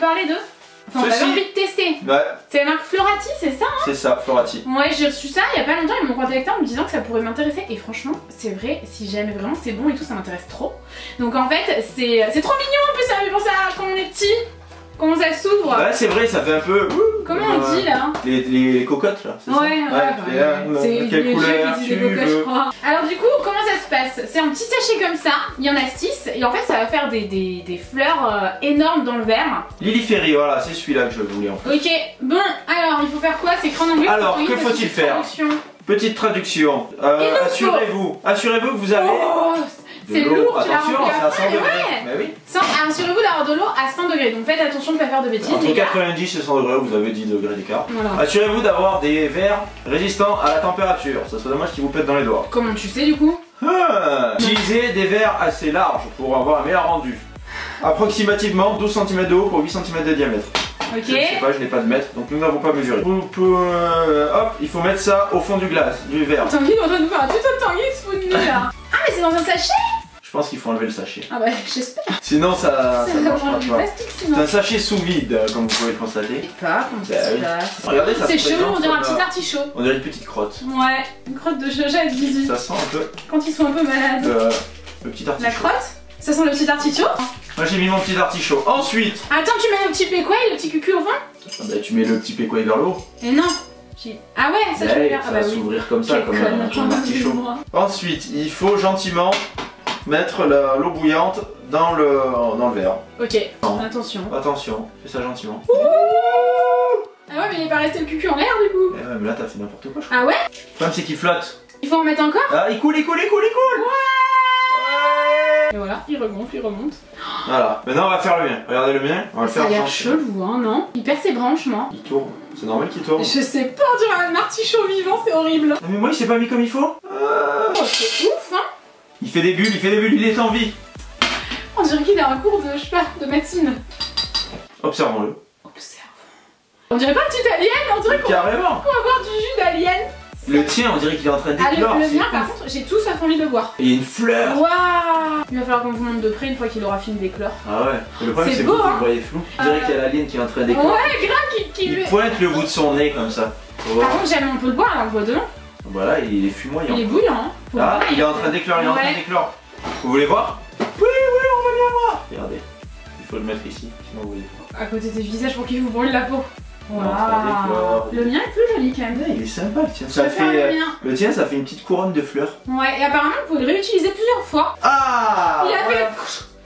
parler de... Enfin, on avait envie de tester. Ouais. C'est la marque Florati, c'est ça hein? C'est ça, Florati. Ouais, j'ai reçu ça il y a pas longtemps, ils m'ont contacté en me disant que ça pourrait m'intéresser. Et franchement, c'est vrai, si jamais vraiment c'est bon et tout, ça m'intéresse trop. Donc en fait, c'est trop mignon en plus, ça me fait penser à quand on est petit. Comment ça s'ouvre. Ouais, c'est vrai, ça fait un peu... Comment on dit là? Les cocottes là, c'est ça? Ouais. C'est quelle couleur tu veux? Alors du coup, comment ça se passe? C'est un petit sachet comme ça, il y en a 6 et en fait ça va faire des fleurs énormes dans le verre. Lily Ferry, voilà, c'est celui-là que je voulais en fait. Ok, bon, alors il faut faire quoi? C'est écrit en anglais. Alors, que faut-il faire? Petite traduction. Assurez-vous que vous avez... Oh, c'est lourd, attention, c'est à 100 degrés. Ouais. Mais oui. Assurez-vous d'avoir de l'eau à 100 degrés, donc faites attention de ne pas faire de bêtises. Entre 90 et 100 degrés, vous avez 10 degrés d'écart. Voilà. Assurez-vous d'avoir des verres résistants à la température. Ça serait dommage qu'ils vous pètent dans les doigts. Comment tu sais du coup? Utilisez des verres assez larges pour avoir un meilleur rendu. Approximativement 12 cm de haut pour 8 cm de diamètre. Ok. Je ne sais pas, je n'ai pas de mètre, donc nous n'avons pas mesuré. Hop, il faut mettre ça au fond du verre. Tanguy est en train de nous faire un tuto de Tanguy, il se fout de nous là. Ah mais c'est dans un sachet? Je pense qu'il faut enlever le sachet. Ah bah j'espère. Sinon ça marchera du pas. plastique sinon. C'est un sachet sous vide, comme vous pouvez le constater. Pas comment ça se passe. Regardez, ça c'est se chaud, présente on dirait un comme petit artichaut. On dirait une petite crotte. Ouais, une crotte de Jaja et de Zizi. Ça sent un peu. Quand ils sont un peu malades. Le petit artichaut. La crotte? Ça sent le petit artichaut? Moi j'ai mis mon petit artichaut. Ensuite. Attends, tu mets le petit péquoy, le petit cucu au fond? Ah bah tu mets le petit péquoy vers l'eau. Et non. Ah ouais, ça je vais faire. Ça va s'ouvrir comme ça, comme un artichaut. Ensuite, il faut gentiment mettre l'eau bouillante dans le verre. Ok, attention. Attention, fais ça gentiment. Ah ouais, mais il est pas resté le cucu en l'air du coup. Eh ouais, mais là t'as fait n'importe quoi, je crois. Ah ouais? Le problème c'est qu'il flotte. Il faut en mettre encore? Ah, il coule. Et voilà, il remonte, il remonte. Voilà, maintenant on va faire le mien. Regardez le mien, on va le faire. Ça a l'air chelou, hein, non? Il perd ses branches, moi. Il tourne, c'est normal qu'il tourne. Je sais pas, on dirait un artichaut vivant, c'est horrible. Ah, mais moi il s'est pas mis comme il faut. Oh, c'est ouf, hein? Il fait des bulles, il est en vie. On dirait qu'il a un cours de, je sais pas, de médecine. Observons-le. On dirait pas un petit alien, on dirait qu'on va boire du jus d'alien. Le tien, on dirait qu'il est en train d'éclore. Le mien, par contre, j'ai tout sauf envie de le boire. Et il y a une fleur. Waouh! Il va falloir qu'on vous montre de près une fois qu'il aura fini d'éclore. Ah ouais. Et le problème c'est que vous le voyez flou. On dirait qu'il y a l'alien qui est en train d'éclore. Ouais, grave, il pointe le bout de son nez comme ça. Par contre, jamais on peut le boire, alors on le boit de long. Voilà, il est fumoyant. Il est bouillant. Hein. Ah, il est en train d'éclore, Vous voulez voir? Oui, on va bien voir. Regardez, il faut le mettre ici, sinon vous voyez pas. À côté de tes visages pour qu'il vous brûle la peau. Wow. Le mien est plus joli quand même. Ouais, il est sympa le tien. Le tien, ça fait une petite couronne de fleurs. Ouais, et apparemment vous pouvez le réutiliser plusieurs fois. Ah! Il a fait...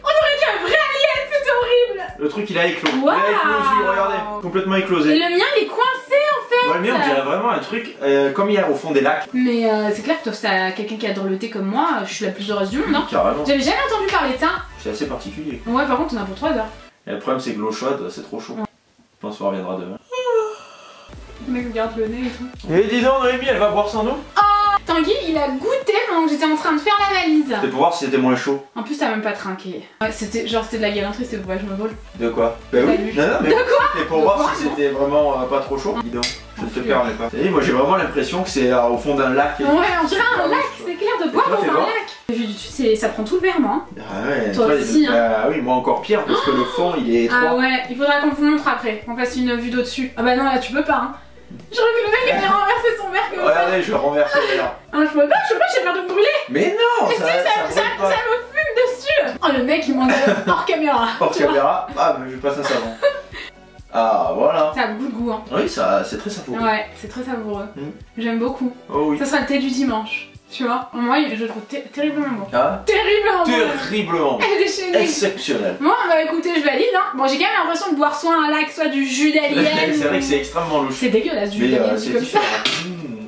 On aurait dit un vrai alien, c'était horrible. Le truc il a éclos. Wow. Il a éclos, regardez. Complètement éclosé. Et le mien il est coincé en fait. Ouais, le mien on dirait vraiment un truc comme il y a au fond des lacs. Mais c'est clair que t'as quelqu'un qui adore le thé comme moi, je suis la plus heureuse du monde. Hein. Carrément. J'avais jamais entendu parler de ça. C'est assez particulier. Ouais, par contre on a pour 3 heures. Et le problème c'est que l'eau chaude, c'est trop chaud. Je pense qu'on reviendra demain. Le mec regarde le nez et tout. Et dis donc Rémi, elle va boire sans eau? Oh, Tanguy, il a goûté pendant que j'étais en train de faire la valise. C'était pour voir si c'était moins chaud. En plus, t'as même pas trinqué. Ouais, c'était de la galanterie, c'était pour pas que je me brûle. De quoi? Bah oui. Non, mais de quoi? c'était pour voir si c'était vraiment pas trop chaud. Dis donc, je te permets pas. Et moi j'ai vraiment l'impression que c'est au fond d'un lac. Ouais, on dirait un lac, c'est clair, de boire dans un lac. Vu du dessus, ça prend tout le verre, moi. Ah ouais, toi aussi, hein. Bah oui, moi encore pire parce que le fond il est étroit. Ah ouais, il faudra qu'on vous montre après, qu'on fasse une vue d'au-dessus. Ah bah non, là tu peux pas, hein. J'aurais vu le mec venir renverser son verre comme ça. Regardez, je vais renverser le verre. Ah, je peux pas, j'ai peur de me brûler. Mais non, ça me fume dessus. Oh, le mec il m'engage hors caméra. Hors caméra, ah mais je passe un savon. Ah voilà. Ça a beaucoup de goût, hein. Oui, c'est très savoureux. Ouais, c'est très savoureux. J'aime beaucoup. Oh oui. Ça sera le thé du dimanche. Tu vois, moi je le trouve terriblement bon. Ah. Terriblement bon. Terriblement bon. Exceptionnel. Moi, bah écoutez, je valide, hein. Bon, j'ai quand même l'impression de boire soit un lac, soit du jus d'alien. C'est vrai que c'est extrêmement louche. C'est dégueulasse du jus d'alien c'est comme ça.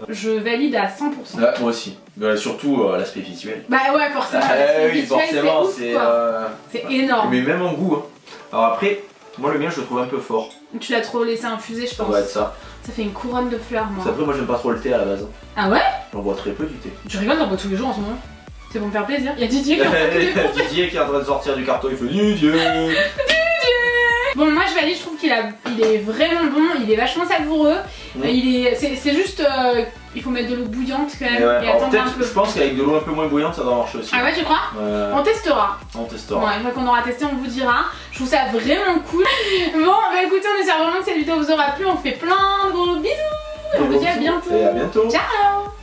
Je valide à 100%. Ouais, moi aussi. Surtout l'aspect visuel. Bah ouais, forcément. Oui, forcément, c'est énorme. Mais même en goût. Hein. Alors après, moi le mien je le trouve un peu fort. Tu l'as trop laissé infuser, je pense. Ça doit être ça. Ça fait une couronne de fleurs, moi. Après, moi j'aime pas trop le thé à la base. Ah ouais? J'en bois très peu du thé. Tu rigoles, t'en bois tous les jours en ce moment? C'est pour me faire plaisir. Il y a Didier qui est en train de Didier qui est en train de sortir du carton, il fait Didier. Bon, moi je valide, je trouve qu'il est vraiment bon, il est vachement savoureux. C'est juste, il faut mettre de l'eau bouillante quand même et attendre un peu. Je pense qu'avec de l'eau un peu moins bouillante ça doit marcher aussi. Ah ouais, tu crois? On testera. On testera. Ouais, une fois qu'on aura testé, on vous dira. Je trouve ça vraiment cool. Bon, bah écoutez, on espère vraiment que cette vidéo vous aura plu. On fait plein de gros bisous. Et on vous dit à bientôt. Et à bientôt. Ciao.